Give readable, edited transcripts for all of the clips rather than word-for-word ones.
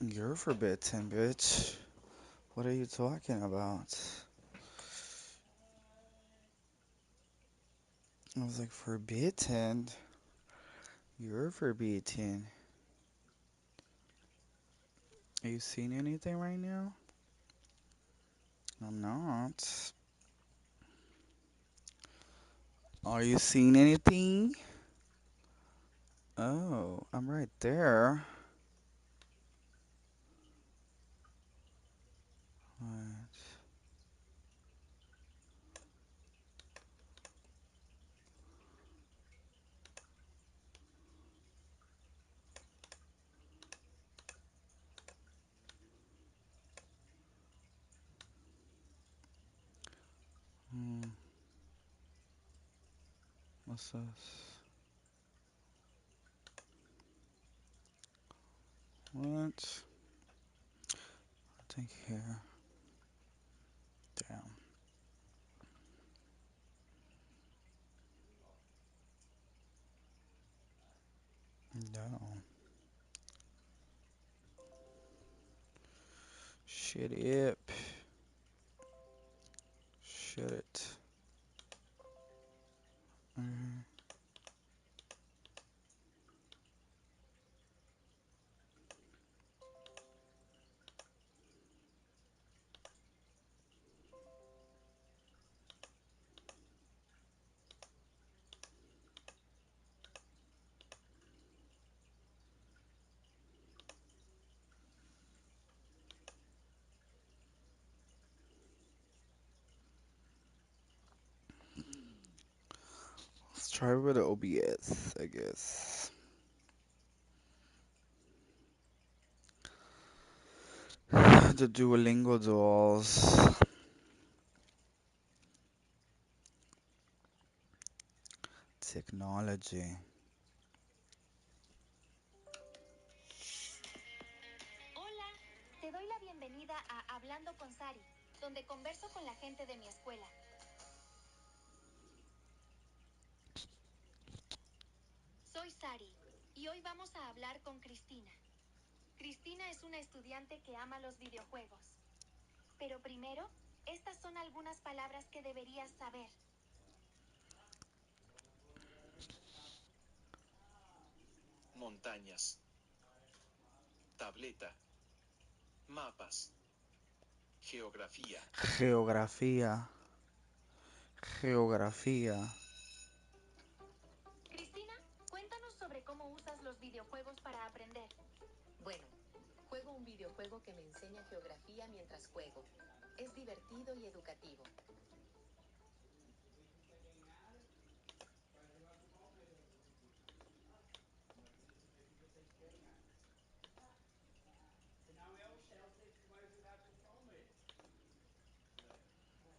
You're forbidden, bitch. What are you talking about? I was like, forbidden? You're forbidden. Are you seeing anything right now? I'm not. Are you seeing anything? Oh, I'm right there. What? Hmm, what's this? What? I think here. Damn. No. Shit it. Shit it. Mhm. Let's try with the OBS, I guess. The Duolingo dolls. Technology. Hola, te doy la bienvenida a Hablando con Sari, donde converso con la gente de mi escuela. Soy Sari y hoy vamos a hablar con Cristina. Cristina es una estudiante que ama los videojuegos. Pero primero, estas son algunas palabras que deberías saber. Montañas, tableta, mapas, geografía. Geografía. Geografía. Cristina, cuéntanos sobre cómo usas los videojuegos para aprender. Bueno, juego un videojuego que me enseña geografía mientras juego. Es divertido y educativo.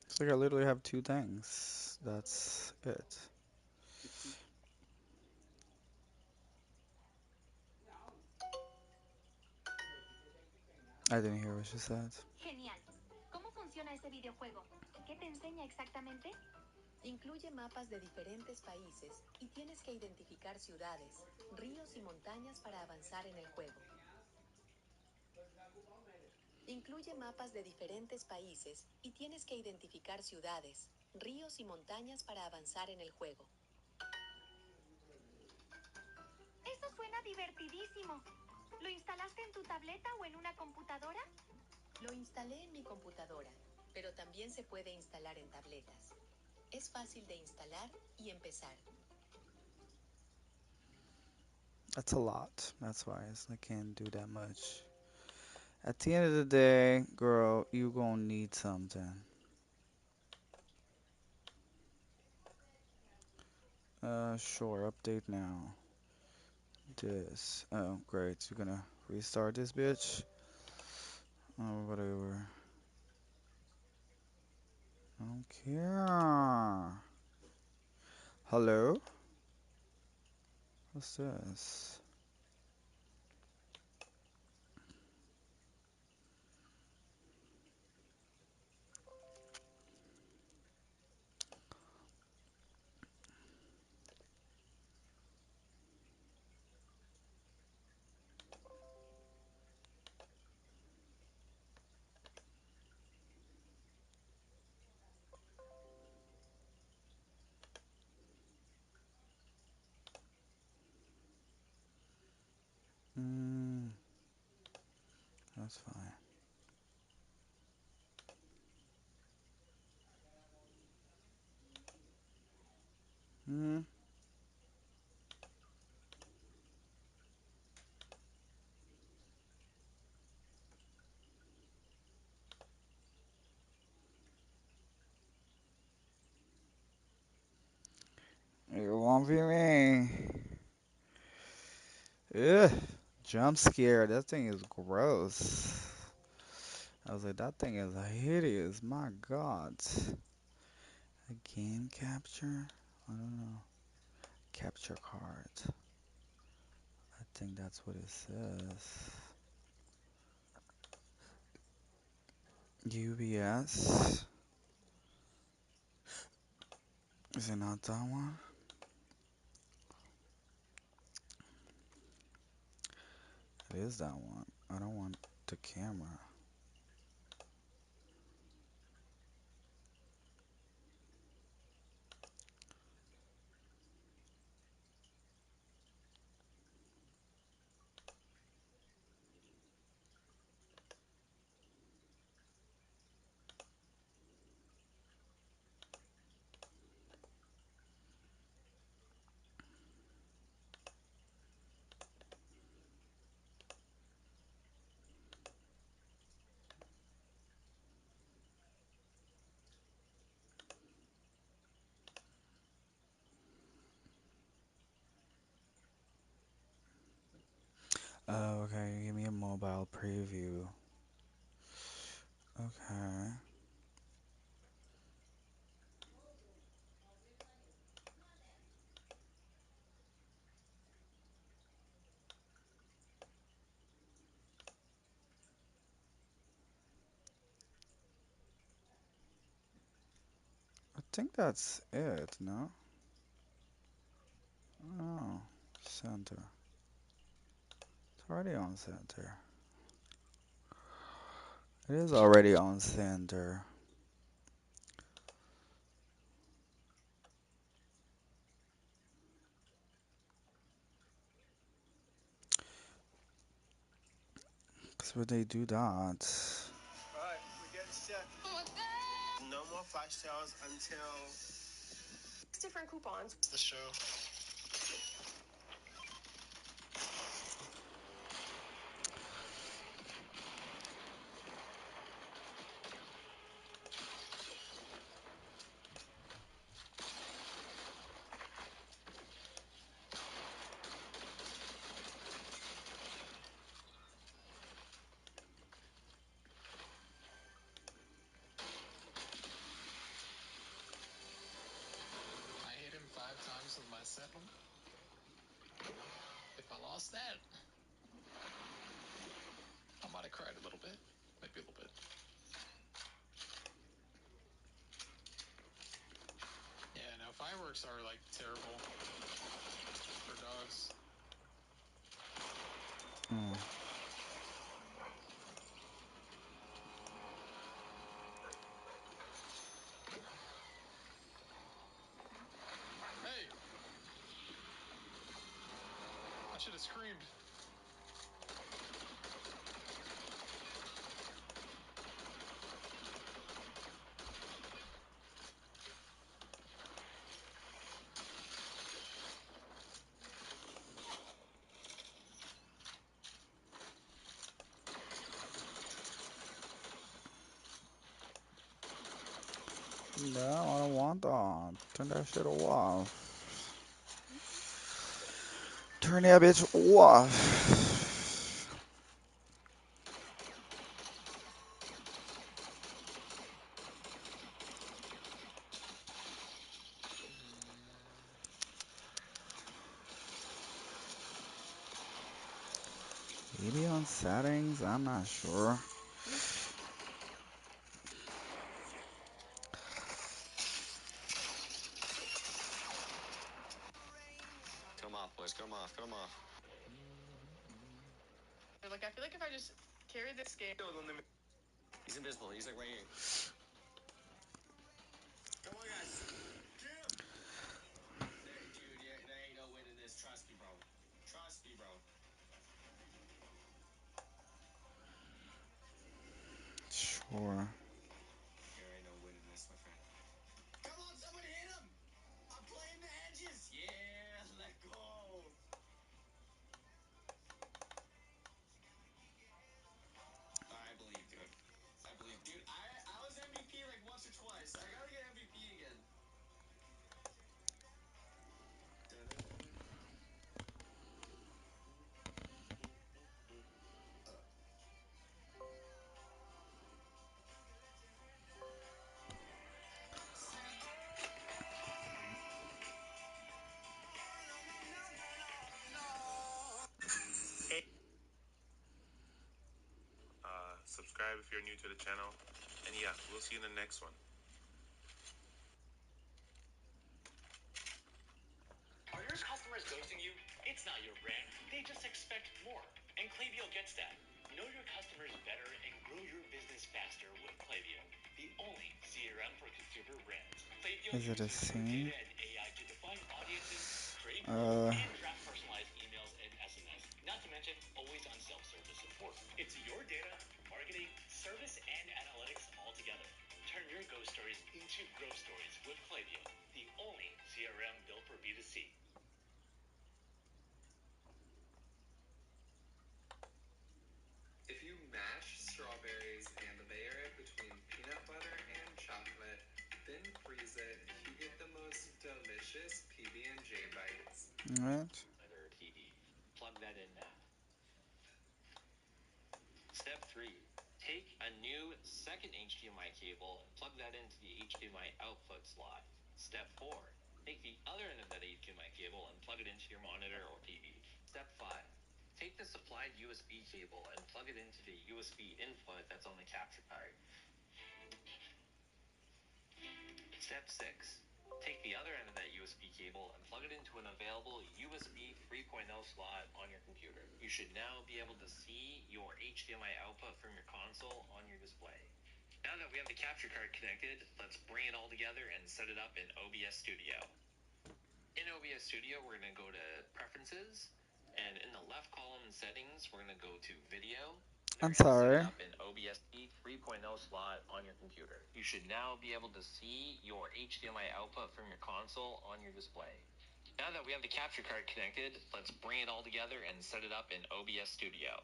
It's like I literally have two things. That's it. I didn't hear what she said. Genial. ¿Cómo funciona ese videojuego? ¿Qué te enseña exactamente? Incluye mapas de diferentes países y tienes que identificar ciudades, ríos y montañas para avanzar en el juego. Incluye mapas de diferentes países y tienes que identificar ciudades, ríos y montañas para avanzar en el juego. Eso suena divertidísimo. ¿Lo instalaste en tu tableta o en una computadora? Lo instalé en mi computadora, pero también se puede instalar en tabletas. Es fácil de instalar y empezar. That's a lot. That's why I can't do that much. At the end of the day, girl, you gonna need something. Sure, update now. This. Oh, great. You're gonna restart this bitch? Oh, whatever. I don't care. Hello? What's this? Mm, that's fine. Mm, it won't be me. Ugh, jump scare. That thing is gross. I was like, that thing is hideous. My God. A game capture? I don't know. Capture card. I think that's what it says. UBS. Is it not that one? It is that one. I don't want the camera. Oh, okay. Give me a mobile preview. Okay. I think that's it, no? Oh, center. It's already on center. It is already on center. Because would they do that? Alright, we're getting set. No more flash sales until different coupons. The show. I hit him 5 times with my second. If I lost that, I might have cried a little bit. Maybe a little bit. Yeah, no, fireworks are like terrible for dogs. Oh. Hey! I should have screamed. No, I don't want that. Turn that shit off. Turn that bitch off. Maybe on settings? I'm not sure. Cut him off, boys. Cut him off. Cut him off. Like, I feel like if I just carry this game. He's invisible. He's like right here. Come on, guys. Dude, there ain't no winning this. Trust me, bro. Trust me, bro. 4. There ain't no winning this, my friend. Come on, someone hit him! I'm playing the edges! Yeah, let go! I believe, dude. I believe. Dude, I was MVP like once or twice. I gotta get MVP again. Subscribe if you're new to the channel. And yeah, we'll see you in the next one. Are your customers ghosting you? It's not your brand. They just expect more. And Klaviyo gets that. Know your customers better and grow your business faster with Klaviyo, the only CRM for consumer brands. Klaviyo Is it a uses your scene? data and AI to define audiences, create polls, Uh, and draft personalized emails and SMS. Not to mention always on self-service support. It's your data, marketing, service, and analytics all together. Turn your ghost stories into growth stories with Klaviyo, the only CRM built for B2C. If you mash strawberries and the Bay Area between peanut butter and chocolate, then freeze it, you get the most delicious PB&J bites. what? TV. Plug that in now. Step 3. Take a new second HDMI cable and plug that into the HDMI output slot. Step 4. Take the other end of that HDMI cable and plug it into your monitor or TV. Step 5. Take the supplied USB cable and plug it into the USB input that's on the capture card. Step 6. Take the other end of that USB cable and plug it into an available USB 3.0 slot on your computer. You should now be able to see your HDMI output from your console on your display. Now that we have the capture card connected, let's bring it all together and set it up in OBS Studio. In OBS Studio, we're going to go to Preferences, and in the left column Settings, we're going to go to Video. I'm We're going to set it sorry. up in OBS 3.0 slot on your computer. You should now be able to see your HDMI output from your console on your display. Now that we have the capture card connected, let's bring it all together and set it up in OBS Studio.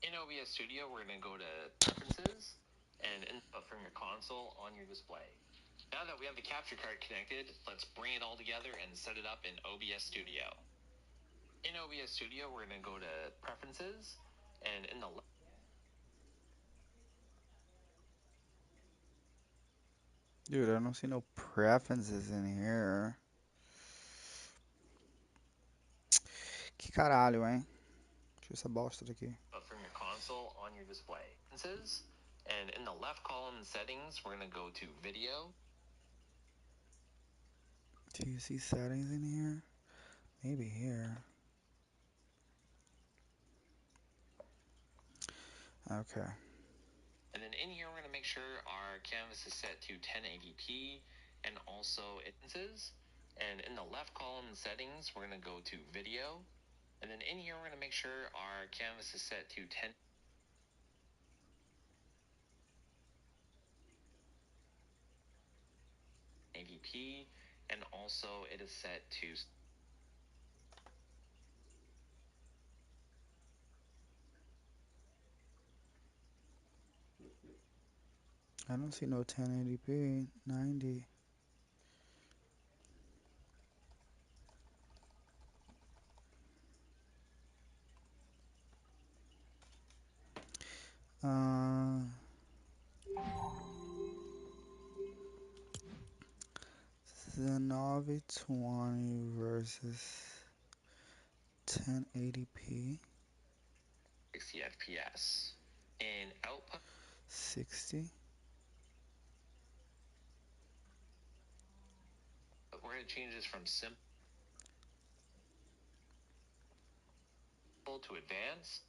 In OBS Studio, we're going to go to Preferences, and input from your console on your display. Now that we have the capture card connected, let's bring it all together and set it up in OBS Studio. In OBS Studio, we're going to go to Preferences, and in the Dude, I don't see no preferences in here. Que caralho, hein? Deixa essa bosta daqui. from your console on your display. And in the left column Settings, we're going to go to Video. Do you see settings in here? Maybe here. Okay. And then in here, we're going to make sure our canvas is set to 1080p and also instances. And in the left column Settings, we're going to go to Video. And then in here, we're going to make sure our canvas is set to 1080p and also it is set to I don't see no 1080p. 90. Uh, 920 versus 1080p. 60 FPS. In output, 60. we're going to change this from simple to advanced.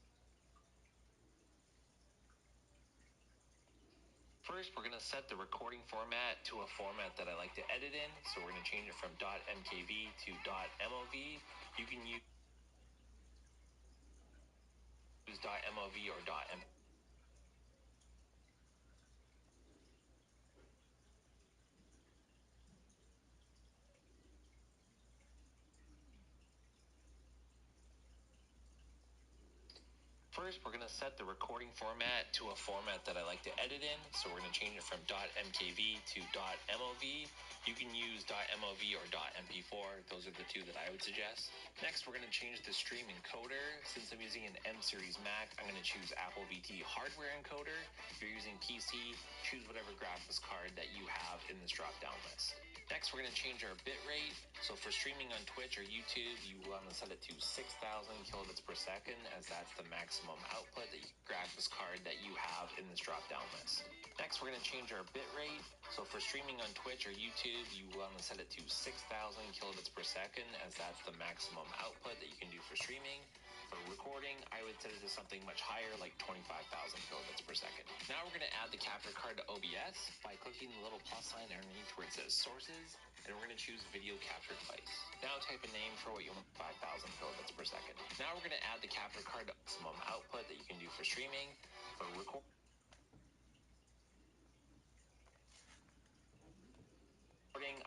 First, we're going to set the recording format to a format that I like to edit in. So we're going to change it from .mkv to .mov. You can use .mov or .mp. First, we're going to set the recording format to a format that I like to edit in. So we're going to change it from .mkv to .mov. You can use .mov or .mp4. Those are the two that I would suggest. Next, we're going to change the stream encoder. Since I'm using an M series Mac, I'm going to choose Apple VT hardware encoder. If you're using PC, choose whatever graphics card that you have in this drop-down list. Next, we're going to change our bitrate. So for streaming on Twitch or YouTube, you want to set it to 6,000 kilobits per second, as that's the maximum output that graphics card that you have in this drop-down list. Next, we're going to change our bitrate. So for streaming on Twitch or YouTube, you want to set it to 6,000 kilobits per second, as that's the maximum output that you can do for streaming. For recording, I would set it to something much higher, like 25,000 kilobits per second. Now we're going to add the capture card to OBS by clicking the little plus sign underneath where it says Sources, and we're going to choose Video Capture Device. Now type a name for what you want, 5,000 kilobits per second. Now we're going to add the capture card to maximum output that you can do for streaming. For recording,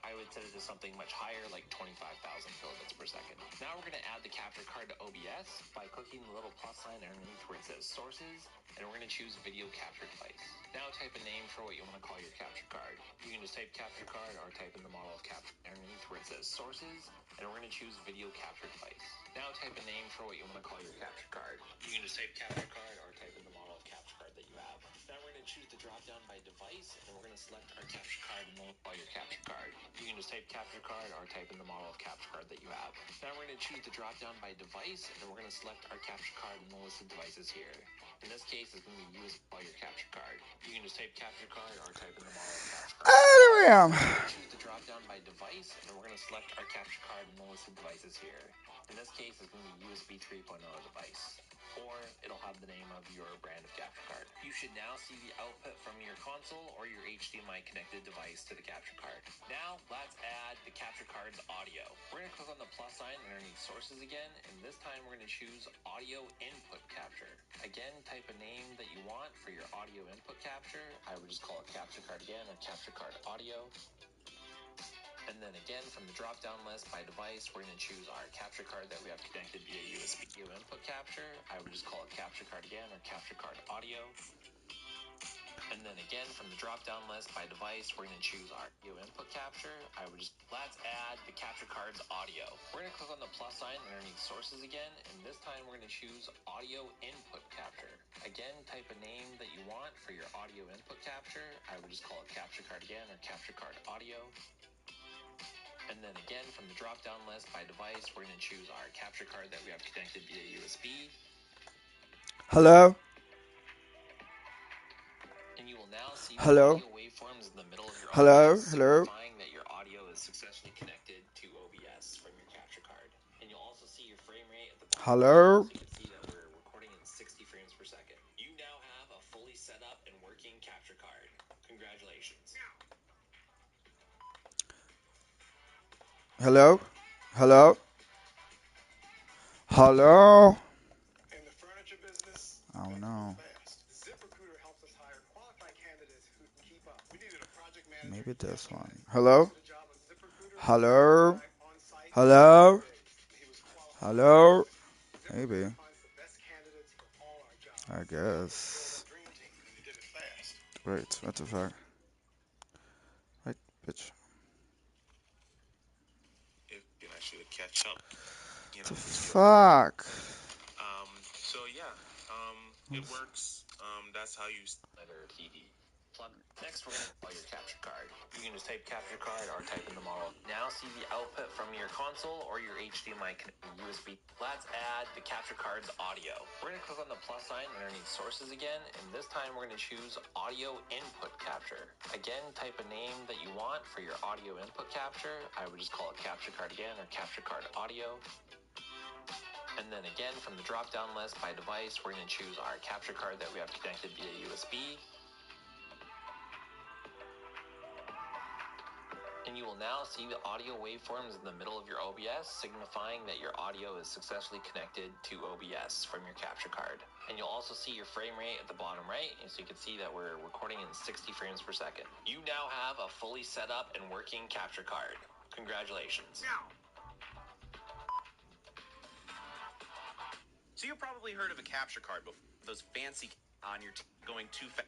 I would set it to something much higher, like 25,000 kilobits per second. Now we're going to add the capture card to OBS by clicking the little plus sign underneath where it says Sources, and we're going to choose Video Capture Device. Now type a name for what you want to call your capture card. You can just type capture card or type in the model of capture underneath where it says Sources, and we're going to choose Video Capture Device. Now type a name for what you want to call your capture card. You can just type capture card or type in the model of capture card that you have. Now we're going to choose the drop down by device, and we're going to select our capture card and we'll call your capture card. You can just type capture card or type in the model of capture card that you have. Now we're going to choose the drop down by device, and we're going to select our capture card and the list of devices here. In this case, it's going to be USB or your capture card. You can just type capture card or type in the model of capture card. There I am. We're going to choose the drop down by device, and we're going to select our capture card and the list of devices here. In this case, it's going to be USB 3.0 device, or it'll have the name of your brand of capture card. You should now see the output from your console or your HDMI connected device to the capture card. Now, let's add the capture card's audio. We're going to click on the plus sign underneath Sources again, and this time we're going to choose Audio Input Capture. Again, type a name that you want for your audio input capture. I would just call it capture card again, or capture card audio. And then again, from the drop-down list by device, we're going to choose our capture card that we have connected via USB input capture. I would just call it capture card again, or capture card audio. And then again, from the drop-down list by device, we're going to choose our audio input capture. Let's add the capture card's audio. We're going to click on the plus sign underneath Sources again, and this time we're going to choose Audio Input Capture. Again, type a name that you want for your audio input capture. I would just call it capture card again, or capture card audio. And then again, from the drop-down list by device, we're going to choose our capture card that we have connected via USB. Hello? And you will now see the Hello? audio waveforms in the middle of your Hello? OBS, Hello? signifying that your audio is successfully connected to OBS from your capture card. And you'll also see your frame rate at the bottom, Hello? so you can see that we're recording in 60 frames per second. You now have a fully set up and working capture card. Congratulations. Hello? Hello? Hello? In the furniture business, I don't you know. got to move fast. ZipRecruiter helps us hire qualified candidates who can keep up. We needed a project manager Maybe this one. yesterday. Hello? Posted a job on ZipRecruiter. Hello? Guy on site in Hello? 2 days. He was qualified. Hello? Maybe. ZipRecruiter finds the best candidates for all our jobs. I Build guess. a dream team, and they did it fast. Wait, what the fuck? Wait, bitch. If you can actually catch up, The because fuck? so yeah, it works. That's how you. Or TV. Next, we're going to call your capture card. You can just type capture card or type in the model. Now see the output from your console or your HDMI connected USB. Let's add the capture card's audio. We're going to click on the plus sign underneath Sources again, and this time we're going to choose Audio Input Capture. Again, type a name that you want for your audio input capture. I would just call it capture card again, or capture card audio. And then again, from the drop-down list by device, we're going to choose our capture card that we have connected via USB. And you will now see the audio waveforms in the middle of your OBS, signifying that your audio is successfully connected to OBS from your capture card. And you'll also see your frame rate at the bottom right, and so you can see that we're recording in 60 frames per second. You now have a fully set up and working capture card. Congratulations. So you've probably heard of a capture card before. Those fancy on your going too fast.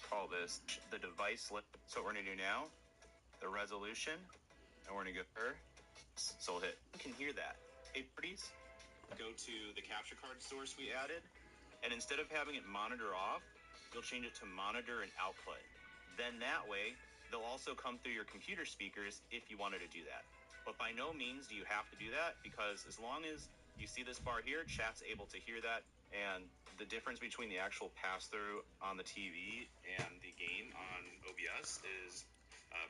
Call this the device. So what we're gonna do now, the resolution, and we're gonna go her. So we'll hit. You can hear that. Hey, pretties. Go to the capture card source we added, and instead of having it monitor off, you'll change it to monitor and output. Then that way, they'll also come through your computer speakers if you wanted to do that. But by no means do you have to do that, because as long as you see this bar here, chat's able to hear that, and the difference between the actual pass-through on the TV and the gain on OBS is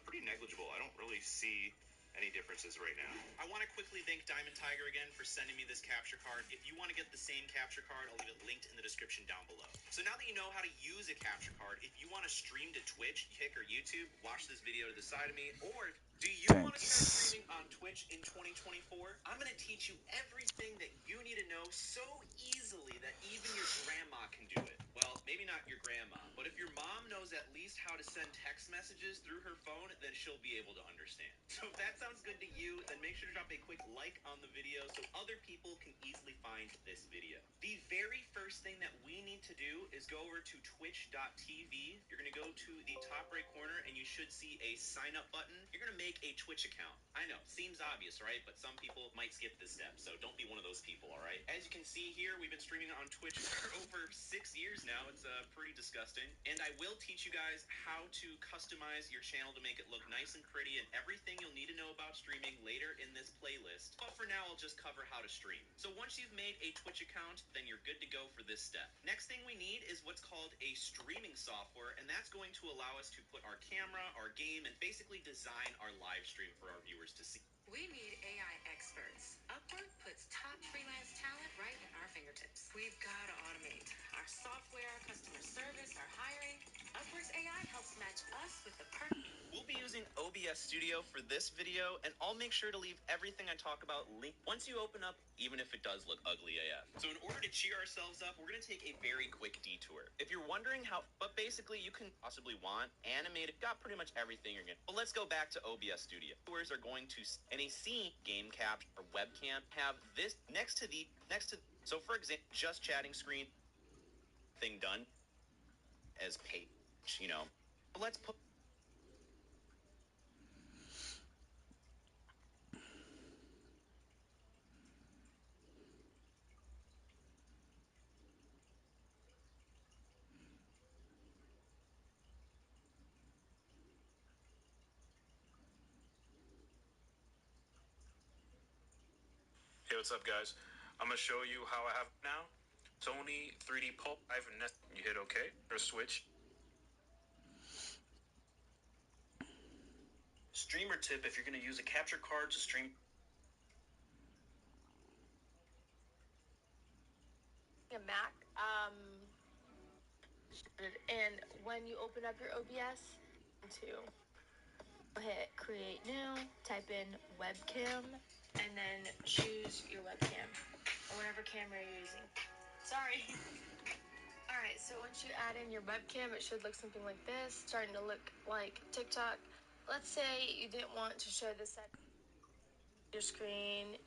pretty negligible. I don't really see any differences right now. I want to quickly thank Diamond Tiger again for sending me this capture card. If you want to get the same capture card, I'll leave it linked in the description down below. So now that you know how to use a capture card, if you want to stream to Twitch, Kick, or YouTube, watch this video to the side of me. Or do you want to start Thanks. streaming on Twitch in 2024? I'm going to teach you everything that you need to know so easily that even your grandma can do it. Well, maybe not your grandma, but if your mom knows at least how to send text messages through her phone, then she'll be able to understand. So if that sounds good to you, then make sure to drop a quick like on the video so other people can easily find this video. The very first thing that we need to do is go over to twitch.tv. You're going to go to the top right corner and you should see a sign up button. You're going to make a Twitch account. I know, seems obvious, right? But some people might skip this step, so don't be one of those people, all right? As you can see here, we've been streaming on Twitch for over 6 years now. It's pretty disgusting. And I will teach you guys how to customize your channel to make it look nice and pretty and everything you'll need to know about streaming later in this playlist. But for now, I'll just cover how to stream. So once you've made a Twitch account, then you're good to go for this step. Next thing we need is what's called a streaming software, and that's going to allow us to put our camera, our game, and basically design our live stream for our viewers to see. We need AI experts. Upwork puts top freelance talent right at our fingertips. We've got to automate our software, customer service, our hiring. Upwork's AI helps match us with the perfect. We'll be using OBS Studio for this video, and I'll make sure to leave everything I talk about linked once you open up, even if it does look ugly AF. So in order to cheer ourselves up, we're going to take a very quick detour. If you're wondering how, but basically you can possibly want animated, got pretty much everything you're getting. But let's go back to OBS Studio. Viewers are going to, any scene, game capture, or webcam, have this so for example, just chatting screen, thing done as page, you know. But let's put Hey, what's up, guys? I'm gonna show you how I have now. Sony 3D Pulp. You hit OK or switch. Streamer tip: if you're gonna use a capture card to stream. A Mac. And when you open up your OBS, to hit create new, type in webcam, and then choose your webcam or whatever camera you're using. Sorry. Alright, so once you add in your webcam, it should look something like this, starting to look like TikTok. Let's say you didn't want to show this at your screen.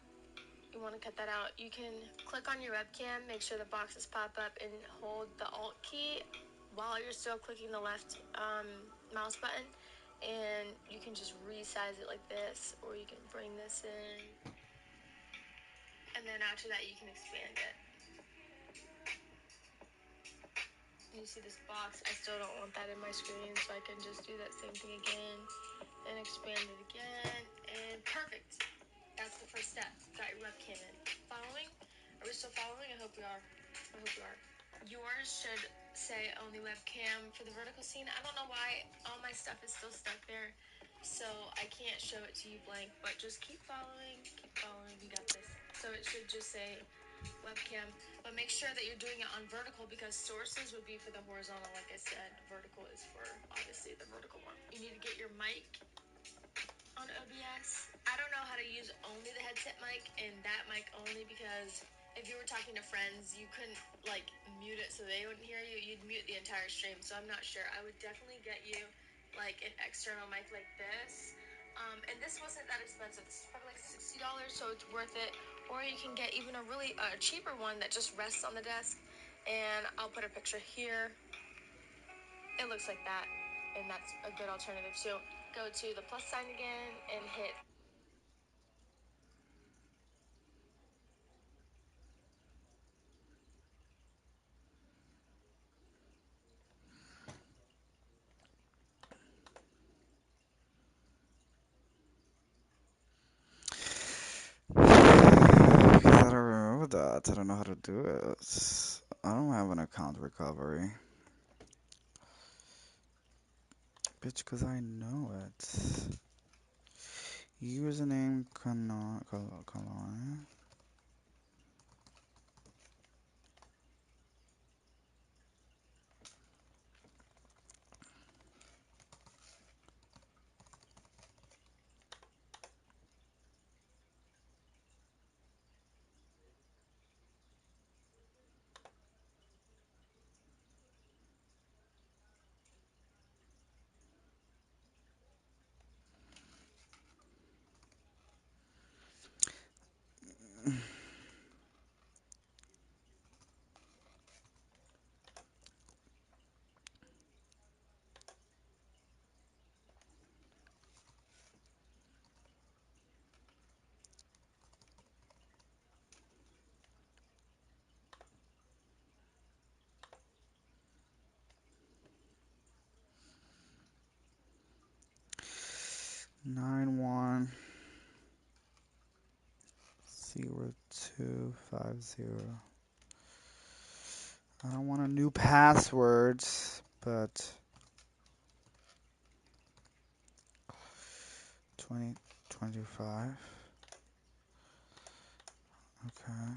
You want to cut that out. You can click on your webcam, make sure the boxes pop up, and hold the Alt key while you're still clicking the left mouse button. And you can just resize it like this, or you can bring this in. And then after that, you can expand it. You see this box, I still don't want that in my screen, so I can just do that same thing again and expand it again, and perfect. That's the first step. Got your webcam in. Following? Are we still following? I hope we are. I hope you are. Yours should say only webcam for the vertical scene. I don't know why all my stuff is still stuck there, so I can't show it to you blank, but just keep following, you got this. So it should just say webcam, but make sure that you're doing it on vertical because sources would be for the horizontal, like I said. Vertical is for, obviously, the vertical one. You need to get your mic on OBS. I don't know how to use only the headset mic and that mic only because if you were talking to friends, you couldn't like mute it so they wouldn't hear you. You'd mute the entire stream, so I'm not sure. I would definitely get you like an external mic like this. And this wasn't that expensive. This is probably like $60, so it's worth it. Or you can get even a really cheaper one that just rests on the desk. And I'll put a picture here. It looks like that. And that's a good alternative too. Go to the plus sign again and hit. I don't remember that. I don't know how to do it. I don't have an account recovery. Bitch, because I know it. Username colon. 910250. I don't want a new passwords, but 2025. Okay.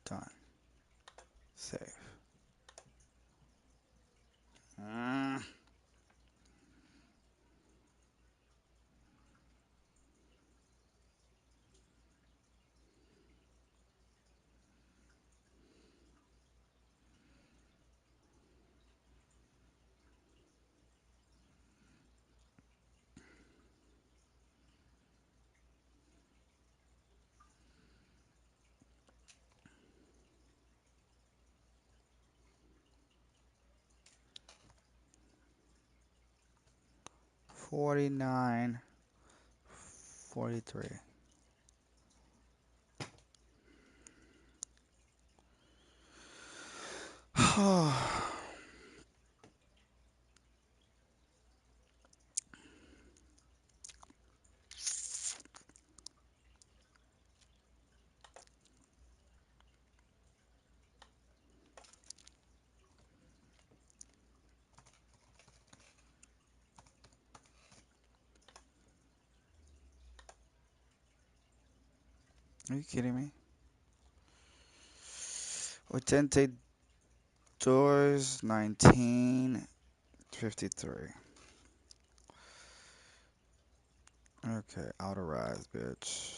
Done. Save. Mm. 49. 43. Are you kidding me? 82, 1953. Okay, autorize, bitch.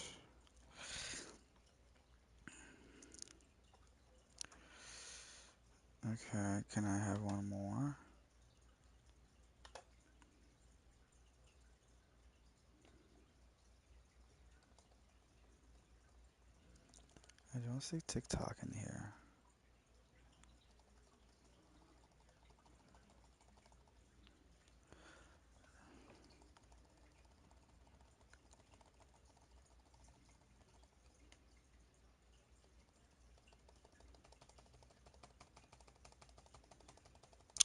Okay, can I have one more? I don't see TikTok in here.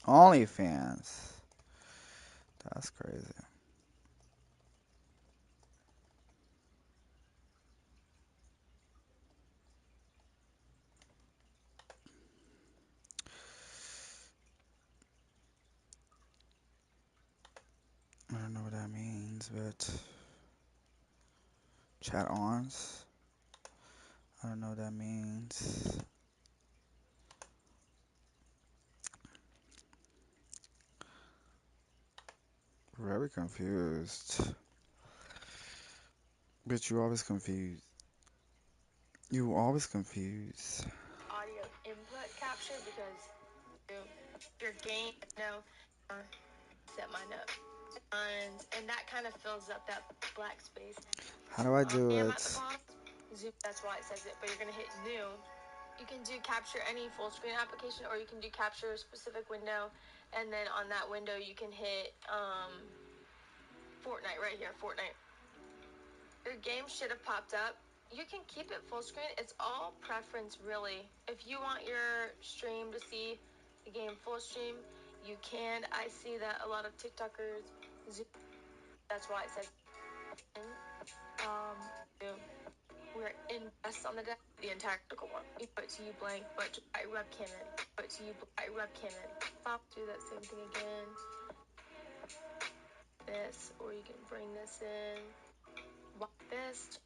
OnlyFans. That's crazy. I don't know what that means, but chat ons. I don't know what that means. Very confused. Bitch, you always confused. You always confused. audio input capture because your game, set mine up. And that kind of fills up that black space. How do I do I am at the it? bottom. Zoom, that's why it says it, but you're gonna hit new. You can do capture any full screen application, or you can do capture a specific window, and then on that window you can hit Fortnite right here, Fortnite. Your game should have popped up. You can keep it full screen. It's all preference, really. If you want your stream to see the game full stream, you can. I see that a lot of TikTokers zoom. That's why it says zoom. We're in best on the deck, the entire one. You put to you blank, but I webcam in. Put to you, I webcam in. Pop, do that same thing again. This, or you can bring this in. Like this.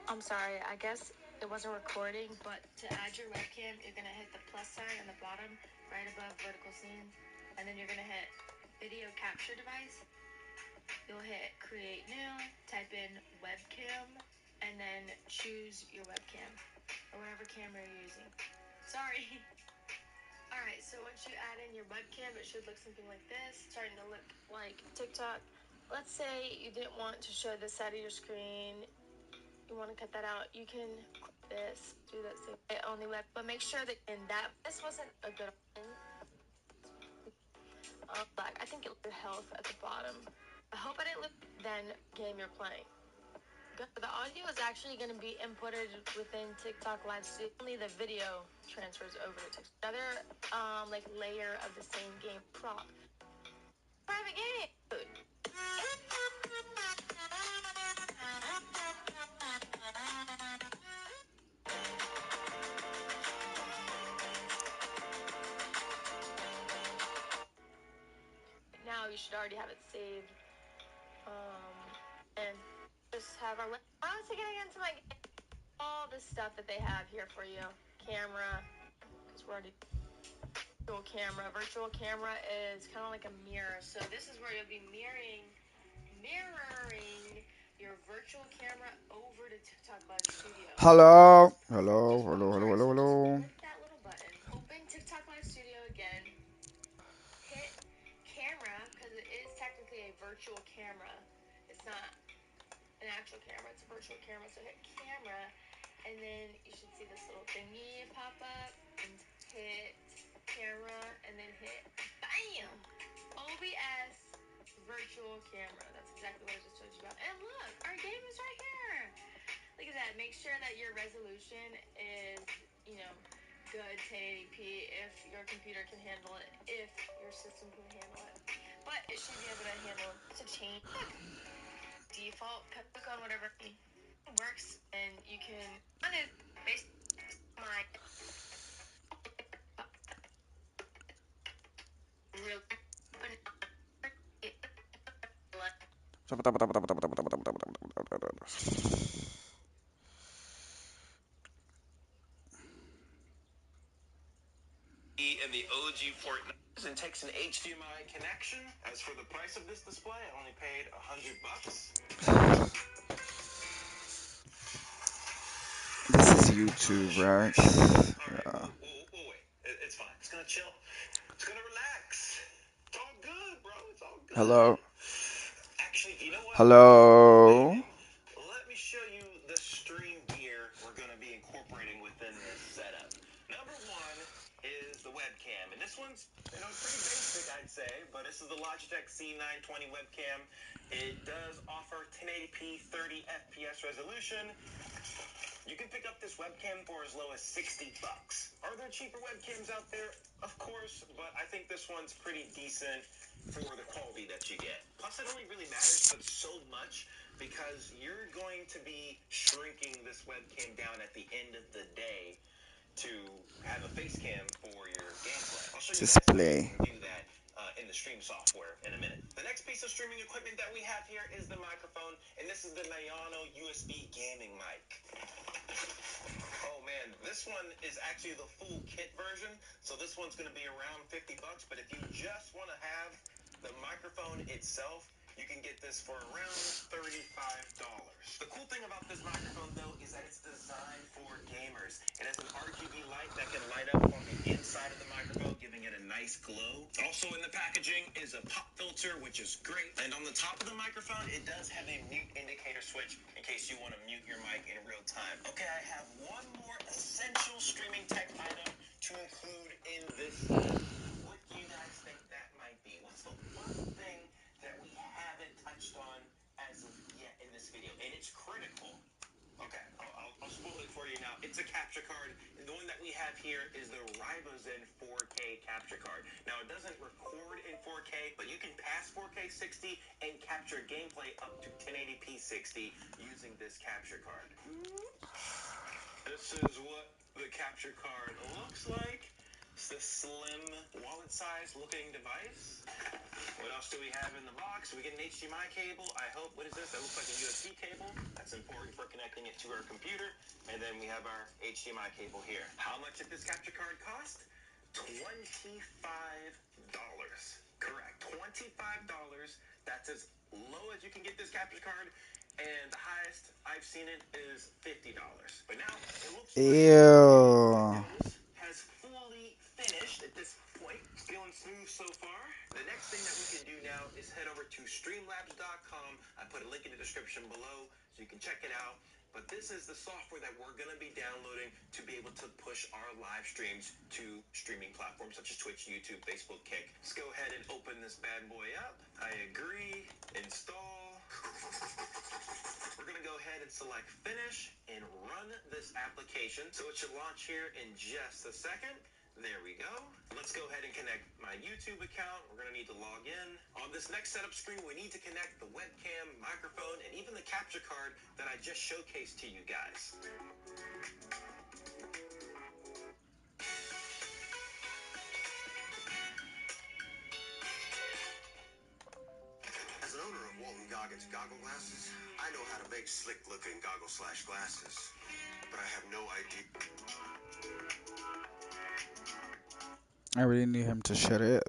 I'm sorry, I guess it wasn't recording, but to add your webcam, you're gonna hit the plus sign on the bottom, right above vertical scene, and then you're gonna hit video capture device. You'll hit create new, type in webcam, and then choose your webcam, or whatever camera you're using. Sorry. Alright, so once you add in your webcam, it should look something like this, starting to look like TikTok. Let's say you didn't want to show this side of your screen, you want to cut that out, you can click this, do that same only web, but make sure that this wasn't a good option. Black, I think it looked health at the bottom. I hope I didn't look then game you're playing. The audio is actually going to be inputted within TikTok Live Studio. Only the video transfers over to TikTok. Another like layer of the same game prop. Private game. Now you should already have it saved. And just have our. I was getting into my game. All the stuff that they have here for you. Camera, because we're already. Virtual camera. Virtual camera is kind of like a mirror. So this is where you'll be mirroring your virtual camera over to TikTok Live Studio. Hello? Hello, hello, hello, hello, So just hello. click that little button. Open TikTok Live Studio again. Hit camera, because it is technically a virtual camera. It's not an actual camera, it's a virtual camera. So hit camera, and then you should see this little thingy pop up. And hit camera, and then hit BAM! OBS virtual camera. That's exactly what I just told you about. And look, our game is right here. Look at that. Make sure that your resolution is, good 1080p if your computer can handle it, if your system can handle it. But it should be able to handle to change. Look, default. Click on whatever works, and you can. Based my real. And the OG Fortnite and takes an HDMI connection. As for the price of this display, I only paid $100. This is YouTube, right? All right, Yeah. we'll wait. It's fine. It's gonna chill. It's gonna relax. It's all good, bro. It's all good. Hello? Actually, you know what? Hello? Let me show you the stream gear we're gonna be incorporating within this setup. Number one is the webcam, and this one's pretty basic, I'd say, but this is the Logitech C920 webcam. It does offer 1080p 30 FPS resolution. You can pick up this webcam for as low as $60. Are there cheaper webcams out there? Of course, but I think this one's pretty decent for the quality that you get. Plus, it only really matters but so much because you're going to be shrinking this webcam down at the end of the day to have a face cam for your gameplay. I'll show you guys how you Display. can do that in the stream software in a minute. The next piece of streaming equipment that we have here is the microphone, and this is the Mayano USB gaming mic. Oh man, this one is actually the full kit version, so this one's going to be around $50. But if you just want to have The microphone itself, you can get this for around $35. The cool thing about this microphone, though, is that it's designed for gamers. It has an RGB light that can light up on the inside of the microphone, giving it a nice glow. Also in the packaging is a pop filter, which is great. And on the top of the microphone, it does have a mute indicator switch in case you want to mute your mic in real time. Okay, I have one more essential streaming tech item to include in this set. What do you guys think that might be? What's the one thing that we haven't touched on as of yet in this video? And it's critical. Okay, I'll spoil it for you now. It's a capture card, and the one that we have here is the Ribozen 4K capture card. Now, it doesn't record in 4K, but you can pass 4K 60 and capture gameplay up to 1080p 60 using this capture card. This is what the capture card looks like. It's the slim wallet-sized looking device. What else do we have in the box? We get an HDMI cable. I hope, what is this? That looks like a USB cable. That's important for connecting it to our computer. And then we have our HDMI cable here. How much did this capture card cost? $25. Correct. $25. That's as low as you can get this capture card. And the highest I've seen it is $50. But now it looks like Ew. Windows has fully finished at this point. Feeling smooth so far. The next thing that we can do now is head over to streamlabs.com. I put a link in the description below so you can check it out. But this is the software that we're going to be downloading to be able to push our live streams to streaming platforms such as Twitch, YouTube, Facebook, Kick. Let's go ahead and open this bad boy up. I agree. Install. We're going to go ahead and select finish and run this application. So it should launch here in just a second. There we go. Let's go ahead and connect my YouTube account. We're going to need to log in. On this next setup screen, we need to connect the webcam, microphone, and even the capture card that I just showcased to you guys. As an owner of Walton Goggins goggle glasses, I know how to make slick-looking goggle/glasses, but I have no idea. I really need him to shut up.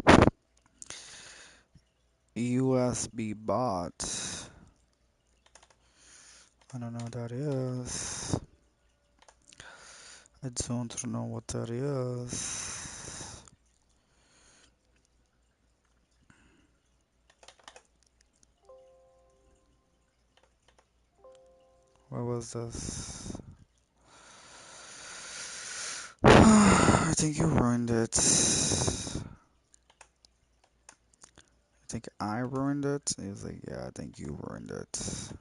USB bot. I don't know what that is. I don't know what that is. What was this? I think you ruined it. I think I ruined it. He was like, yeah, I think you ruined it.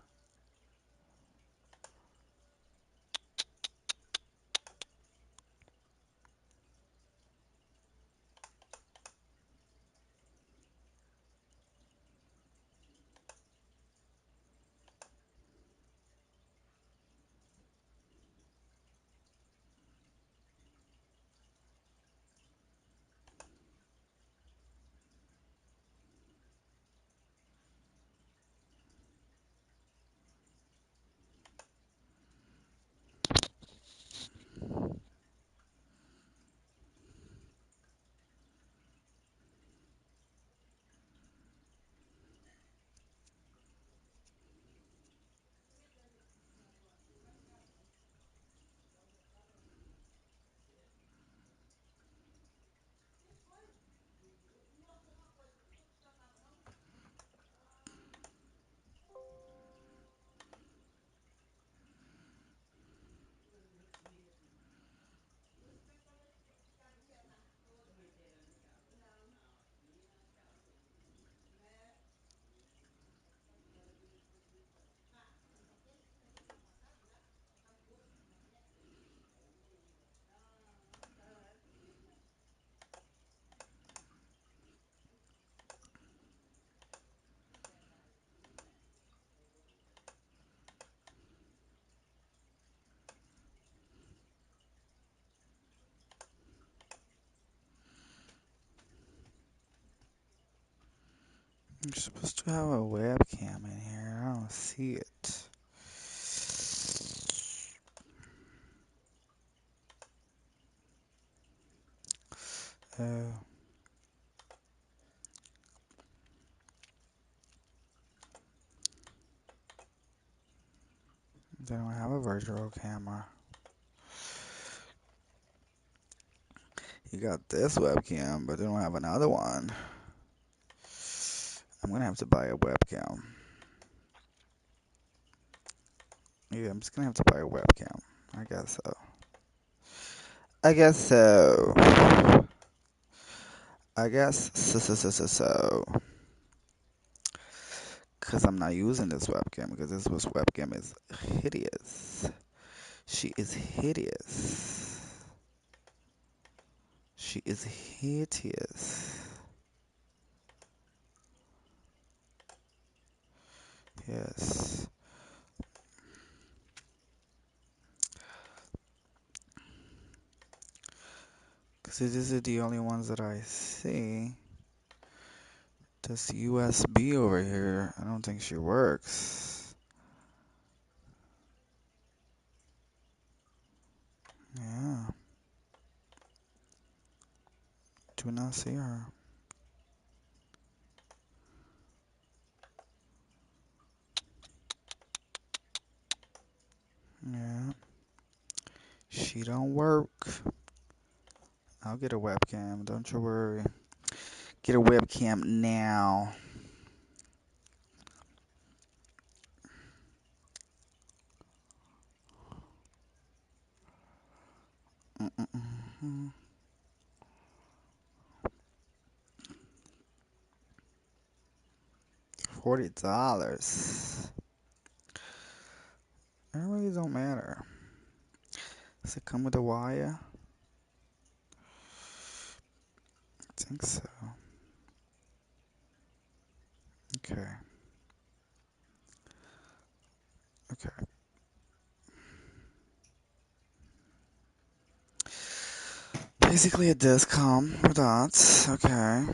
You're supposed to have a webcam in here. I don't see it. Oh. They don't have a virtual camera. You got this webcam, but they don't have another one. I'm gonna have to buy a webcam. Yeah, I'm just gonna have to buy a webcam. I guess so. I guess so. I guess so. Because I'm not using this webcam because this webcam is hideous. She is hideous. She is hideous. Yes. Because these are the only ones that I see. This USB over here, I don't think she works. Yeah. Do not see her. Yeah. She don't work. I'll get a webcam, don't you worry. Get a webcam now. Mm-mm-mm. $40. It really don't matter. Does it come with a wire? I think so. Okay. Okay. Basically, it does come with that. Okay.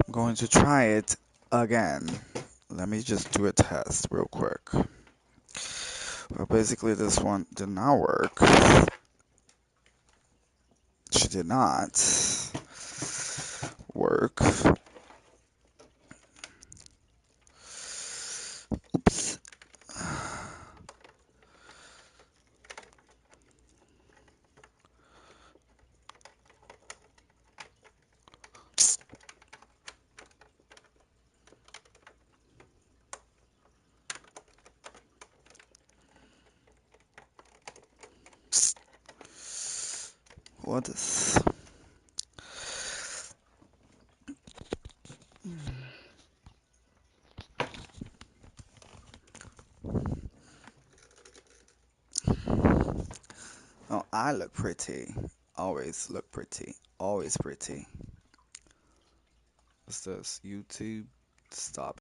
I'm going to try it again. Let me just do a test real quick. Well, basically, this one did not work. She did not work. Oops. What is? Oh, I look pretty. Always look pretty. Always pretty. What's this? YouTube? Stop